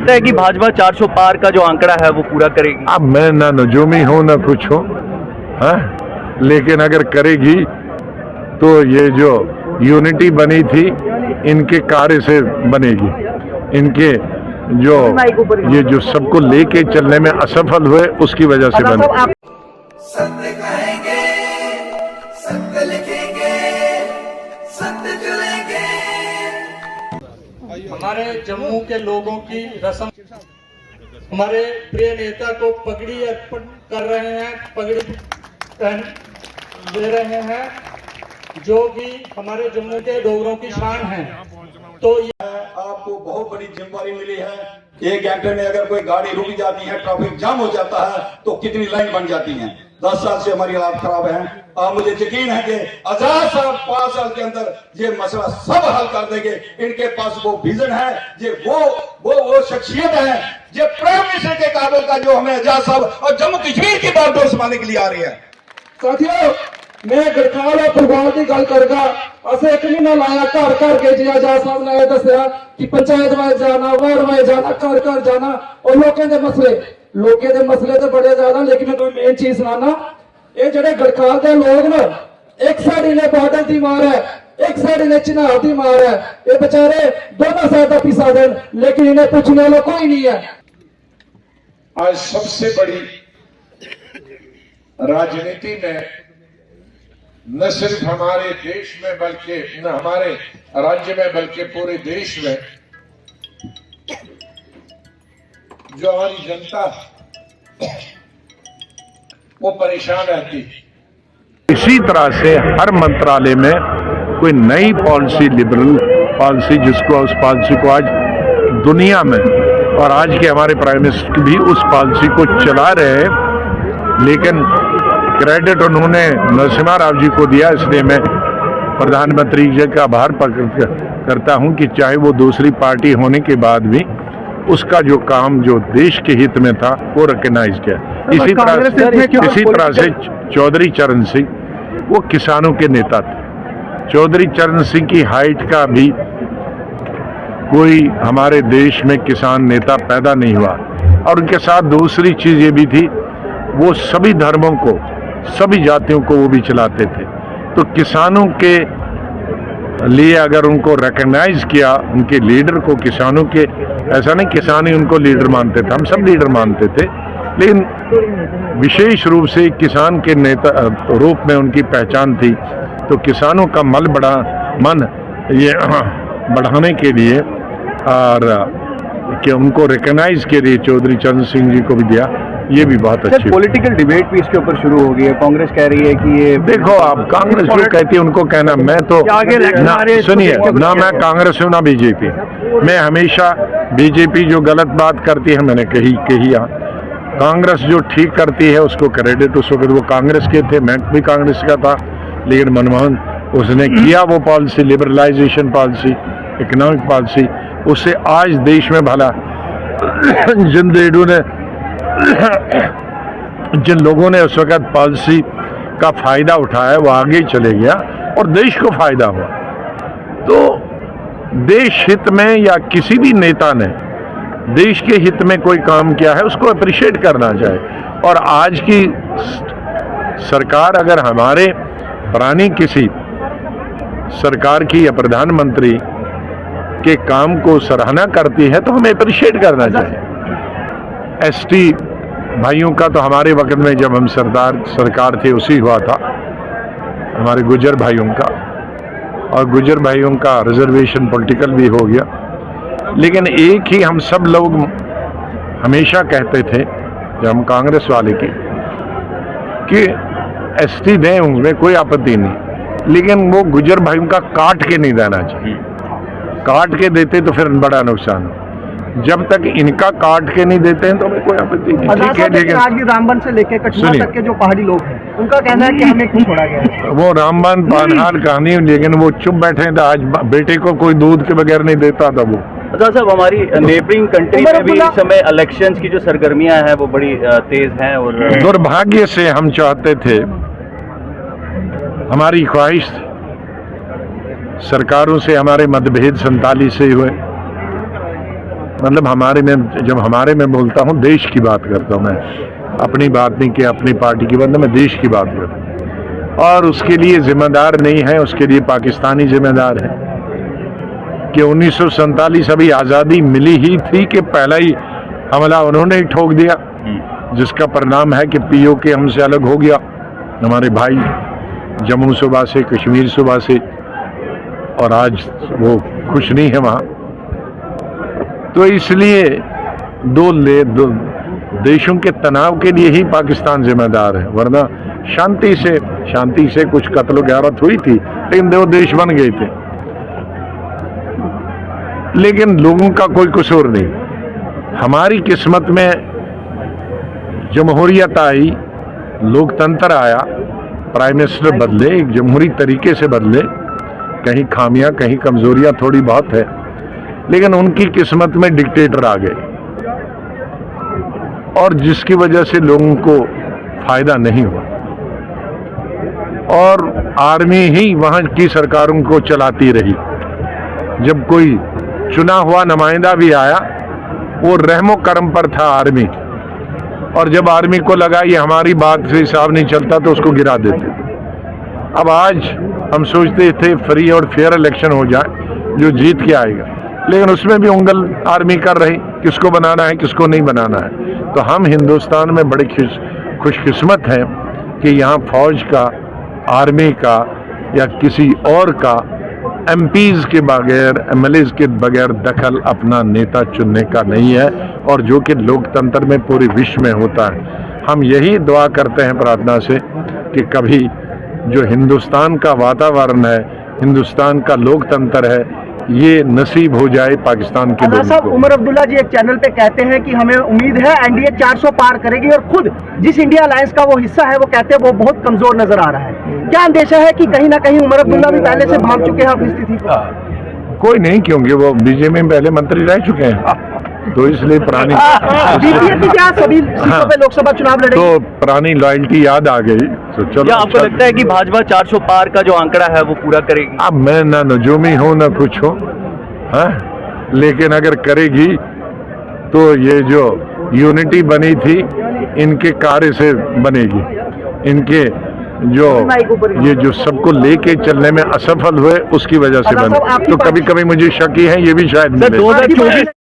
लगता है कि भाजपा 400 पार का जो आंकड़ा है वो पूरा करेगी? अब मैं ना नजूमी हूं ना कुछ हूं, हाँ, लेकिन अगर करेगी तो ये जो यूनिटी बनी थी इनके कार्य से बनेगी। इनके जो ये जो सबको लेके चलने में असफल हुए उसकी वजह से बनेगी। सत्य कहेंगे, सत्य लिखेंगे, सत्य चलेंगे। हमारे जम्मू के लोगों की रस्म, हमारे प्रिय नेता को पगड़ी अर्पण कर रहे हैं, पगड़ी पहन दे रहे हैं, जो कि हमारे जम्मू के डोगरों की शान है। तो आपको बहुत बड़ी जिम्मेदारी मिली है। 1 घंटे में अगर कोई गाड़ी रुक जाती है, ट्रैफिक जाम हो जाता है, तो कितनी लाइन बन जाती है। 10 साल से हमारी हालत खराब है। अब मुझे यकीन है कि आजाद साहब 5 साल के अंदर ये मसला सब हल कर देंगे। इनके पास वो विजन है, ये वो शख्सियत है, ये प्राइम मिनिस्टर के काबिल का, जो हमें आजाद साहब और जम्मू कश्मीर की बागडोर संभालने के लिए आ रही है। साथियों, मैं गढ़खाल और प्रभाव की गल करगा। असें 1 महीना लाया, घर घर के जी आजाद साहब ने दसिया कि पंचायत वाइज जाना, वार्ड वाइज जाना, घर घर जाना और लोगों के मसले तो बड़े ज्यादा। लेकिन मैं तुम्हें मेन चीज सुनाना, ये जड़े गढ़खाल के लोग ना, एक साइड इन्हें बादल की मार है, एक साइड इन्हें चिनाब की मार है। ये बेचारे दोनों साइड का पिसा देन, लेकिन इन्हें पूछने वाला कोई नहीं है। आज सबसे बड़ी राजनीति में न सिर्फ हमारे देश में बल्कि न हमारे राज्य में बल्कि पूरे देश में जो हमारी जनता वो परेशान रहती है। इसी तरह से हर मंत्रालय में कोई नई पॉलिसी, लिबरल पॉलिसी, जिसको उस पॉलिसी को आज दुनिया में और आज के हमारे प्राइम मिनिस्टर भी उस पॉलिसी को चला रहे हैं, लेकिन क्रेडिट उन्होंने नरसिम्हा राव जी को दिया। इसलिए मैं प्रधानमंत्री जी का आभार करता हूं कि चाहे वो दूसरी पार्टी होने के बाद भी उसका जो काम जो देश के हित में था वो रिकॉग्नाइज किया। इसी तरह से चौधरी चरण सिंह वो किसानों के नेता थे। चौधरी चरण सिंह की हाइट का भी कोई हमारे देश में किसान नेता पैदा नहीं हुआ। और उनके साथ दूसरी चीज ये भी थी, वो सभी धर्मों को, सभी जातियों को वो भी चलाते थे। तो किसानों के लिए अगर उनको रिकॉग्नाइज किया, उनके लीडर को, किसानों के, ऐसा नहीं किसान ही उनको लीडर मानते थे, हम सब लीडर मानते थे, लेकिन विशेष रूप से किसान के नेता रूप में उनकी पहचान थी। तो किसानों का मन ये बढ़ाने के लिए और कि उनको रिकॉग्नाइज के लिए चौधरी चरण सिंह जी को भी दिया, ये भी बहुत अच्छी। पॉलिटिकल डिबेट भी इसके ऊपर शुरू हो गई है। कांग्रेस कह रही है कि ये, देखो आप, कांग्रेस जो कहती है उनको कहना, मैं तो सुनिए ना, मैं कांग्रेस हूँ ना बीजेपी। मैं हमेशा बीजेपी जो गलत बात करती है मैंने कही कांग्रेस जो ठीक करती है उसको क्रेडिट। उस वक्त वो कांग्रेस के थे, मैं भी कांग्रेस का था, लेकिन मनमोहन उसने किया वो policy, liberalisation policy, economic policy, उससे आज देश में भला जिन लीडरों ने, जिन लोगों ने उस वक्त पॉलिसी का फायदा उठाया वो आगे चले गया और देश को फायदा हुआ। तो देश हित में या किसी भी नेता ने देश के हित में कोई काम किया है उसको अप्रिशिएट करना चाहिए। और आज की सरकार अगर हमारे पुरानी किसी सरकार की या प्रधानमंत्री के काम को सराहना करती है तो हमें अप्रिशिएट करना चाहिए। एसटी भाइयों का तो हमारे वक्त में जब हम सरकार थे उसी हुआ था, हमारे गुजर भाइयों का, और गुजर भाइयों का रिजर्वेशन पॉलिटिकल भी हो गया। लेकिन एक ही हम सब लोग हमेशा कहते थे जब हम कांग्रेस वाले की कि एसटी दें, उनमें कोई आपत्ति नहीं, लेकिन वो गुजर भाइयों का काट के नहीं देना चाहिए। काट के देते तो फिर बड़ा नुकसान हो। जब तक इनका काट के नहीं देते हैं तो हमें कोई आपत्ति नहीं, ठीक है। लेकिन आज भी रामबन से लेकर कटरा तक के जो पहाड़ी लोग हैं उनका कहना है कि हमें क्यों छोड़ा गया है। वो रामबन पानहार कहानी, लेकिन वो चुप बैठे थे। आज बेटे को कोई दूध के बगैर नहीं देता था वो। साहब, हमारी नेबरिंग कंट्री में भी इस समय इलेक्शंस की जो सरगर्मियां हैं वो बड़ी तेज हैं। और दुर्भाग्य से हम चाहते थे, हमारी ख्वाहिश, सरकारों से हमारे मतभेद 47 से हुए, मतलब जब हमारे में बोलता हूँ देश की बात करता हूँ मैं, अपनी बात नहीं कि अपनी पार्टी की बात नहीं, मैं देश की बात करता हूँ। और उसके लिए जिम्मेदार नहीं है, उसके लिए पाकिस्तानी जिम्मेदार है कि 1947 अभी आज़ादी मिली ही थी कि पहला ही हमला उन्होंने ही ठोक दिया, जिसका परिणाम है कि पीओके हमसे अलग हो गया, हमारे भाई जम्मू सूबा से, कश्मीर सूबा से, और आज वो खुश नहीं है वहाँ। तो इसलिए दो देशों के तनाव के लिए ही पाकिस्तान जिम्मेदार है, वरना शांति से कुछ कत्ल गारत हुई थी, लेकिन दो देश बन गए थे। लेकिन लोगों का कोई कसूर नहीं। हमारी किस्मत में जमहूरियत आई, लोकतंत्र आया, प्राइम मिनिस्टर बदले, एक जमहूरी तरीके से बदले, कहीं खामियां कहीं कमजोरियां थोड़ी बहुत है, लेकिन उनकी किस्मत में डिक्टेटर आ गए, और जिसकी वजह से लोगों को फायदा नहीं हुआ, और आर्मी ही वहां की सरकारों को चलाती रही। जब कोई चुना हुआ नुमाइंदा भी आया, वो रहमो करम पर था आर्मी, और जब आर्मी को लगा ये हमारी बात से हिसाब नहीं चलता तो उसको गिरा देते थे। अब आज हम सोचते थे फ्री और फेयर इलेक्शन हो जाए, जो जीत के आएगा, लेकिन उसमें भी उंगल आर्मी कर रही, किसको बनाना है किसको नहीं बनाना है। तो हम हिंदुस्तान में बड़े खुशकिस्मत हैं कि यहाँ फौज का, आर्मी का या किसी और का, एमपीज के बगैर, एमएलएज के बगैर दखल अपना नेता चुनने का नहीं है, और जो कि लोकतंत्र में पूरे विश्व में होता है। हम यही दुआ करते हैं प्रार्थना से कि कभी जो हिंदुस्तान का वातावरण है, हिंदुस्तान का लोकतंत्र है, ये नसीब हो जाए पाकिस्तान के लोगों साहब, को। उमर अब्दुल्ला जी एक चैनल पे कहते हैं कि हमें उम्मीद है एनडीए 400 पार करेगी, और खुद जिस इंडिया अलायंस का वो हिस्सा है वो कहते हैं वो बहुत कमजोर नजर आ रहा है। क्या अंदेशा है कि कहीं ना कहीं उमर अब्दुल्ला भी पहले से भाग चुके हैं अपनी स्थिति? कोई नहीं, क्योंकि वो बीजेपी में पहले मंत्री रह चुके हैं, तो इसलिए पुरानी बीजेपी क्या सभी सीटों पे लोकसभा चुनाव लड़ेगी? तो पुरानी लॉयल्टी याद आ गई। तो चलो, क्या आपको लगता है कि भाजपा 400 पार का जो आंकड़ा है वो पूरा करेगी? अब मैं ना नजूमी हूँ ना कुछ हूँ, हाँ, लेकिन अगर करेगी तो ये जो यूनिटी बनी थी इनके कार्य से बनेगी। इनके जो सबको लेके चलने में असफल हुए उसकी वजह से बने। तो कभी कभी मुझे शक ही है ये भी शायद मिले।